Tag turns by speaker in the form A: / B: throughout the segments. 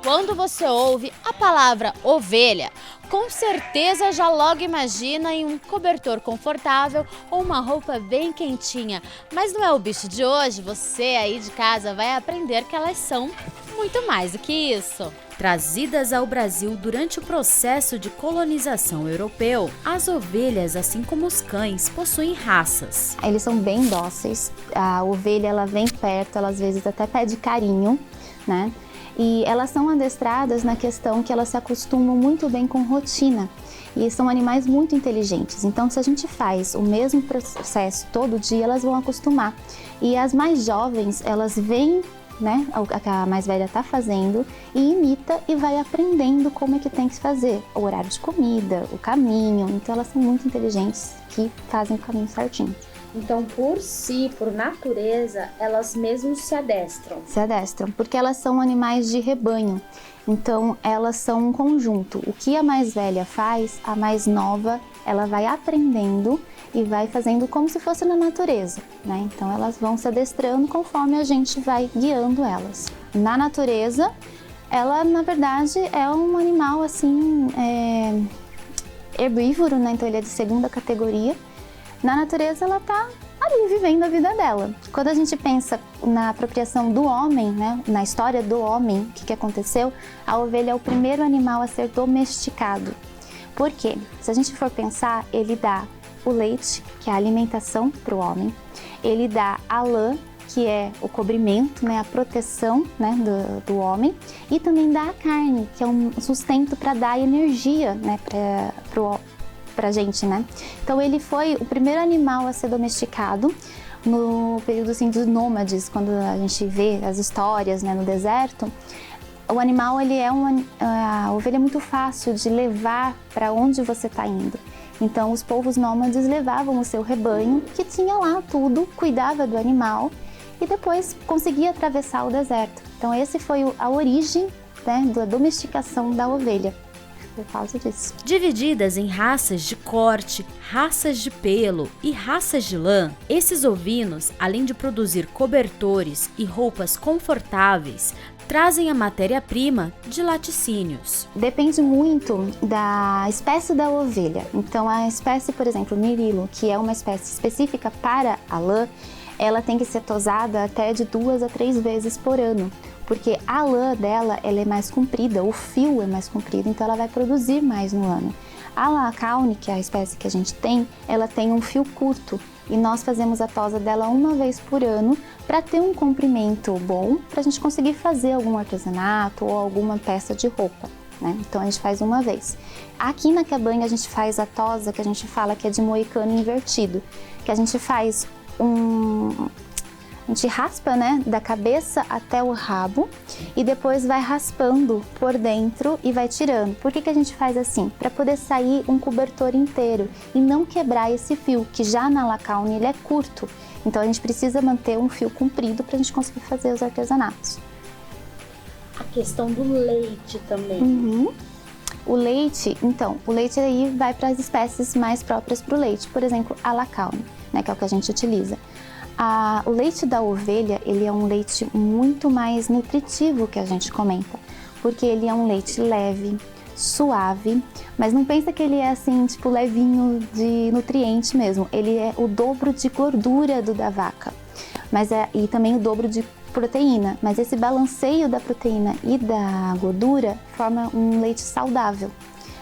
A: Quando você ouve a palavra ovelha, com certeza já logo imagina em um cobertor confortável ou uma roupa bem quentinha. Mas não é o bicho de hoje, você aí de casa vai aprender que elas são muito mais do que isso. Trazidas ao Brasil durante o processo de colonização europeu, as ovelhas, assim como os cães, possuem raças.
B: Eles são bem dóceis, a ovelha ela vem perto, ela às vezes até pede carinho, né? E elas são adestradas na questão que elas se acostumam muito bem com rotina. E são animais muito inteligentes, então se a gente faz o mesmo processo todo dia, elas vão acostumar. E as mais jovens, elas veem, né, o que a mais velha está fazendo e imita e vai aprendendo como é que tem que fazer, o horário de comida, o caminho. Então elas são muito inteligentes que fazem o caminho certinho.
C: Então, por si, por natureza, elas mesmo se adestram.
B: Se adestram, porque elas são animais de rebanho. Então, elas são um conjunto. O que a mais velha faz, a mais nova, ela vai aprendendo e vai fazendo como se fosse na natureza, né? Então, elas vão se adestrando conforme a gente vai guiando elas. Na natureza, ela, na verdade, é um animal, assim, herbívoro, né? Então, ele é de segunda categoria. Na natureza, ela tá ali vivendo a vida dela. Quando a gente pensa na apropriação do homem, né, na história do homem, o que aconteceu, a ovelha é o primeiro animal a ser domesticado. Por quê? Se a gente for pensar, ele dá o leite, que é a alimentação para o homem, ele dá a lã, que é o cobrimento, né, a proteção, né, do homem, e também dá a carne, que é um sustento para dar energia, né, pra gente, né? Então ele foi o primeiro animal a ser domesticado no período assim dos nômades, quando a gente vê as histórias, né, no deserto. O animal, ele é a ovelha é muito fácil de levar para onde você está indo. Então os povos nômades levavam o seu rebanho, que tinha lá tudo, cuidava do animal e depois conseguia atravessar o deserto. Então esse foi a origem, né, da domesticação da ovelha. Por causa disso.
A: Divididas em raças de corte, raças de pelo e raças de lã, esses ovinos, além de produzir cobertores e roupas confortáveis, trazem a matéria-prima de laticínios.
B: Depende muito da espécie da ovelha. Então a espécie, por exemplo, Mirilo, que é uma espécie específica para a lã, ela tem que ser tosada até de 2 a 3 vezes por ano. Porque a lã dela, ela é mais comprida, o fio é mais comprido, então ela vai produzir mais no ano. A Lacaune, que é a espécie que a gente tem, ela tem um fio curto e nós fazemos a tosa dela uma vez por ano para ter um comprimento bom, para a gente conseguir fazer algum artesanato ou alguma peça de roupa, né? Então a gente faz uma vez. Aqui na cabanha a gente faz a tosa, que a gente fala que é de moicano invertido, que a gente faz a gente raspa, né, da cabeça até o rabo e depois vai raspando por dentro e vai tirando. Por que a gente faz assim? Para poder sair um cobertor inteiro e não quebrar esse fio, que já na Lacaune ele é curto. Então a gente precisa manter um fio comprido para a gente conseguir fazer os artesanatos.
C: A questão do leite também.
B: Uhum. O leite, então, o leite aí vai para as espécies mais próprias para o leite. Por exemplo, a Lacaune, né, que é o que a gente utiliza. O leite da ovelha, ele é um leite muito mais nutritivo que a gente comenta, porque ele é um leite leve, suave, mas não pensa que ele é assim, tipo, levinho de nutriente mesmo. Ele é o dobro de gordura do da vaca, e também o dobro de proteína, mas esse balanceio da proteína e da gordura forma um leite saudável.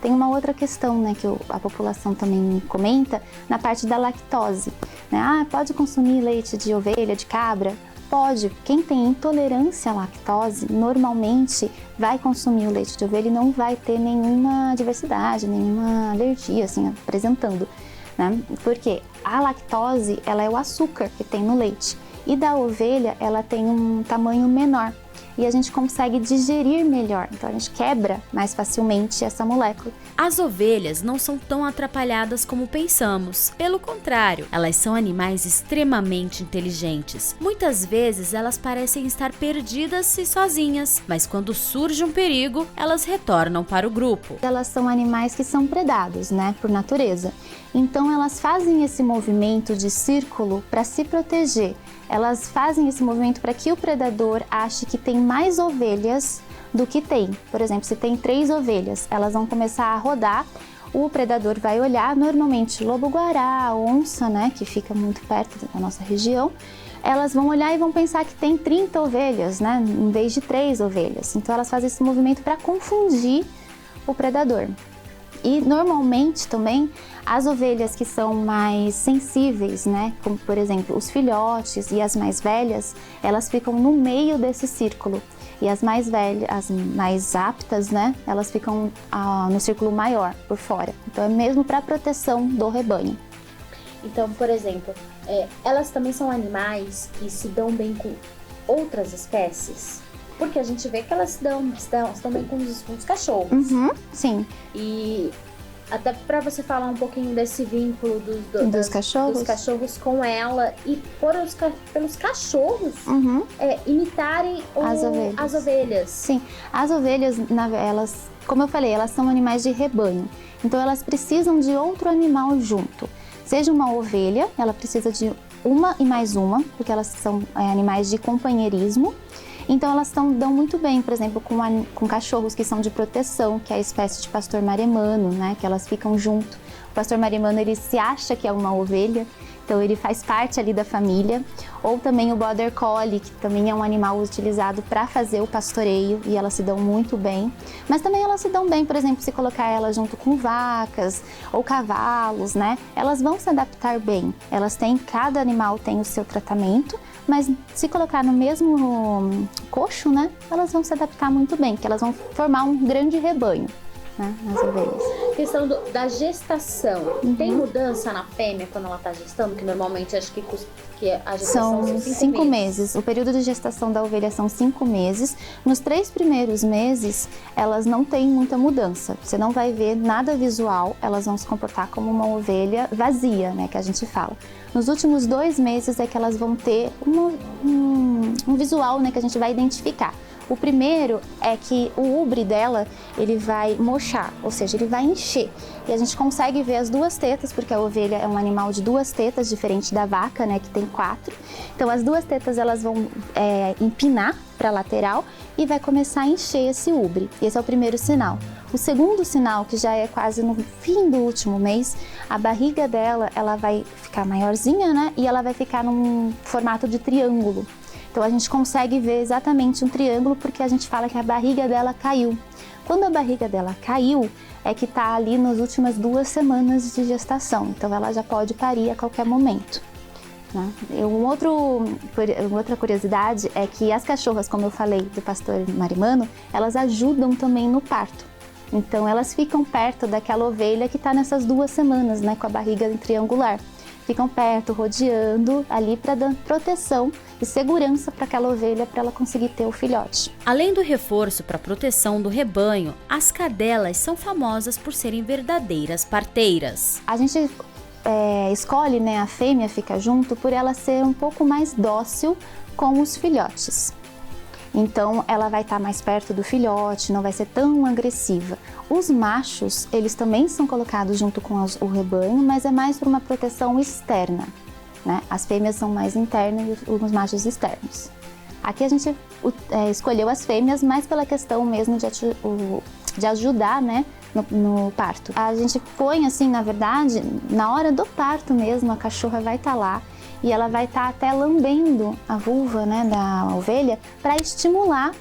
B: Tem uma outra questão, né, que a população também comenta, na parte da lactose. Né? Pode consumir leite de ovelha, de cabra? Pode. Quem tem intolerância à lactose, normalmente vai consumir o leite de ovelha e não vai ter nenhuma adversidade, nenhuma alergia, assim, apresentando. Né? Porque a lactose, ela é o açúcar que tem no leite. E da ovelha, ela tem um tamanho menor. E a gente consegue digerir melhor, então a gente quebra mais facilmente essa molécula.
A: As ovelhas não são tão atrapalhadas como pensamos. Pelo contrário, elas são animais extremamente inteligentes. Muitas vezes elas parecem estar perdidas e sozinhas, mas quando surge um perigo, elas retornam para o grupo.
B: Elas são animais que são predados, né, por natureza. Então elas fazem esse movimento de círculo para se proteger. elas fazem esse movimento para que o predador ache que tem mais ovelhas do que tem. Por exemplo, se tem 3 ovelhas, elas vão começar a rodar, o predador vai olhar, normalmente lobo-guará, onça, né, que fica muito perto da nossa região, elas vão olhar e vão pensar que tem 30 ovelhas, né, em vez de 3 ovelhas. Então elas fazem esse movimento para confundir o predador. E normalmente também as ovelhas que são mais sensíveis, né, como por exemplo os filhotes e as mais velhas, elas ficam no meio desse círculo. E as mais velhas, as mais aptas, né, elas ficam no círculo maior, por fora. Então é mesmo para proteção do rebanho.
C: Então, por exemplo, elas também são animais que se dão bem com outras espécies? Porque a gente vê que elas se dão bem com os cachorros.
B: Uhum, sim.
C: E até para você falar um pouquinho desse vínculo
B: dos cachorros
C: com ela e pelos cachorros imitarem as ovelhas.
B: Sim, as ovelhas, elas, como eu falei, elas são animais de rebanho. Então elas precisam de outro animal junto. Seja uma ovelha, ela precisa de uma e mais uma, porque elas são animais de companheirismo. Então elas dão muito bem, por exemplo, com cachorros que são de proteção, que é a espécie de pastor maremano, né? Que elas ficam junto. O pastor maremano, ele se acha que é uma ovelha, então ele faz parte ali da família. Ou também o border collie, que também é um animal utilizado para fazer o pastoreio, e elas se dão muito bem. Mas também elas se dão bem, por exemplo, se colocar elas junto com vacas ou cavalos, né? Elas vão se adaptar bem. Cada animal tem o seu tratamento, mas se colocar no mesmo coxo, né, elas vão se adaptar muito bem, que elas vão formar um grande rebanho, né, nas ovelhas.
C: Questão da gestação. Tem mudança na fêmea quando ela está gestando? Que normalmente acho que a gestação são 5 meses.
B: O período de gestação da ovelha são 5 meses. Nos 3 primeiros meses, elas não têm muita mudança. Você não vai ver nada visual, elas vão se comportar como uma ovelha vazia, né, que a gente fala. Nos últimos 2 meses é que elas vão ter um visual, né, que a gente vai identificar. O primeiro é que o ubre dela, ele vai murchar, ou seja, ele vai encher. E a gente consegue ver as 2 tetas, porque a ovelha é um animal de 2 tetas, diferente da vaca, né, que tem 4. Então as 2 tetas elas vão empinar para a lateral e vai começar a encher esse ubre. Esse é o primeiro sinal. O segundo sinal, que já é quase no fim do último mês, a barriga dela ela vai ficar maiorzinha, né, e ela vai ficar num formato de triângulo. Então a gente consegue ver exatamente um triângulo porque a gente fala que a barriga dela caiu. Quando a barriga dela caiu, é que está ali nas últimas 2 semanas de gestação. Então ela já pode parir a qualquer momento, né? Outra curiosidade é que as cachorras, como eu falei do pastor maremano, elas ajudam também no parto. Então elas ficam perto daquela ovelha que está nessas 2 semanas, né, com a barriga triangular. Ficam perto, rodeando ali para dar proteção e segurança para aquela ovelha, para ela conseguir ter o filhote.
A: Além do reforço para a proteção do rebanho, as cadelas são famosas por serem verdadeiras parteiras.
B: A gente escolhe, né, a fêmea fica junto por ela ser um pouco mais dócil com os filhotes. Então ela vai estar mais perto do filhote, não vai ser tão agressiva. Os machos, eles também são colocados junto com o rebanho, mas é mais por uma proteção externa, né? As fêmeas são mais internas e os machos externos. Aqui a gente escolheu as fêmeas mais pela questão mesmo de ajudar, né, no parto. A gente põe assim, na verdade, na hora do parto mesmo, a cachorra vai estar lá e ela vai estar até lambendo a vulva, né, da ovelha para estimular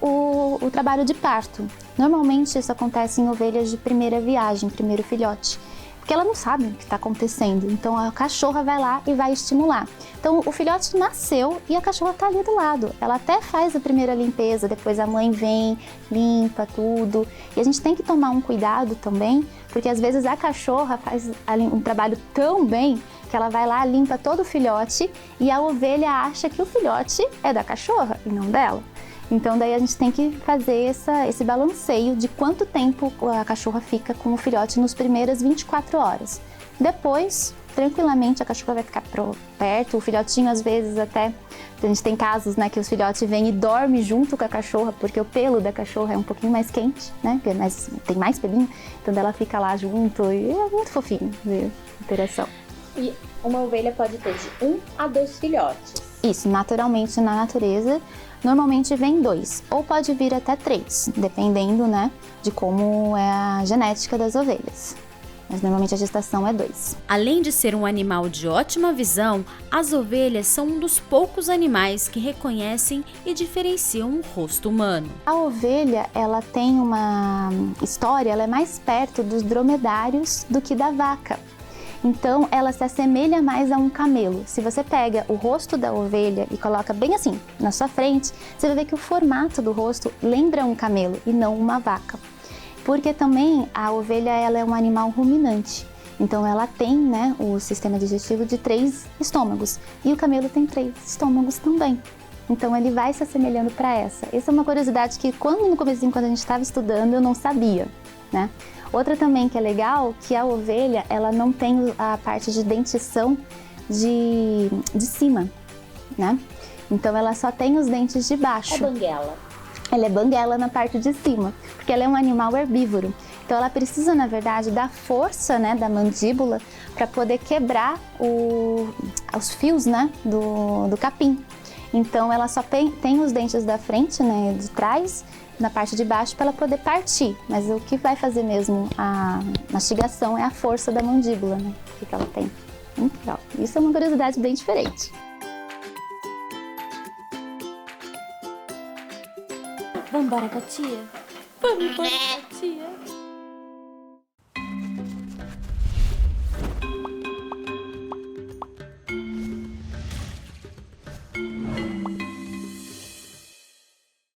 B: o trabalho de parto. Normalmente isso acontece em ovelhas de primeira viagem, primeiro filhote, porque ela não sabe o que está acontecendo. Então a cachorra vai lá e vai estimular. Então o filhote nasceu e a cachorra está ali do lado. Ela até faz a primeira limpeza, depois a mãe vem, limpa tudo. E a gente tem que tomar um cuidado também, porque às vezes a cachorra faz um trabalho tão bem que ela vai lá, limpa todo o filhote e a ovelha acha que o filhote é da cachorra e não dela. Então daí a gente tem que fazer esse balanceio de quanto tempo a cachorra fica com o filhote nas primeiras 24 horas. Depois, tranquilamente, a cachorra vai ficar perto, o filhotinho às vezes até, a gente tem casos, né, que os filhotes vêm e dormem junto com a cachorra, porque o pelo da cachorra é um pouquinho mais quente, né, tem mais pelinho, então ela fica lá junto e é muito fofinho ver a interação.
C: E uma ovelha pode ter de 1 a 2 filhotes.
B: Isso, naturalmente na natureza, normalmente vem 2, ou pode vir até 3, dependendo, né, de como é a genética das ovelhas. Mas normalmente a gestação é 2.
A: Além de ser um animal de ótima visão, as ovelhas são um dos poucos animais que reconhecem e diferenciam o rosto humano.
B: A ovelha, ela tem uma história, ela é mais perto dos dromedários do que da vaca. Então, ela se assemelha mais a um camelo. Se você pega o rosto da ovelha e coloca bem assim, na sua frente, você vai ver que o formato do rosto lembra um camelo e não uma vaca. Porque também a ovelha, ela é um animal ruminante. Então, ela tem, né, o sistema digestivo de 3 estômagos. E o camelo tem 3 estômagos também. Então, ele vai se assemelhando para essa. Essa é uma curiosidade que, no comecinho, quando a gente estava estudando, eu não sabia, né? Outra também que é legal, que a ovelha, ela não tem a parte de dentição de cima, né? Então, ela só tem os dentes de baixo.
C: É banguela.
B: Ela é banguela na parte de cima, porque ela é um animal herbívoro. Então, ela precisa, na verdade, da força, né, da mandíbula para poder quebrar os fios, né, do capim. Então, ela só tem os dentes da frente, né, de trás, na parte de baixo, para ela poder partir. Mas o que vai fazer mesmo a mastigação é a força da mandíbula, né, que ela tem. Muito legal. Isso é uma curiosidade bem diferente.
A: Vamos embora com a tia? Vamos embora com a tia?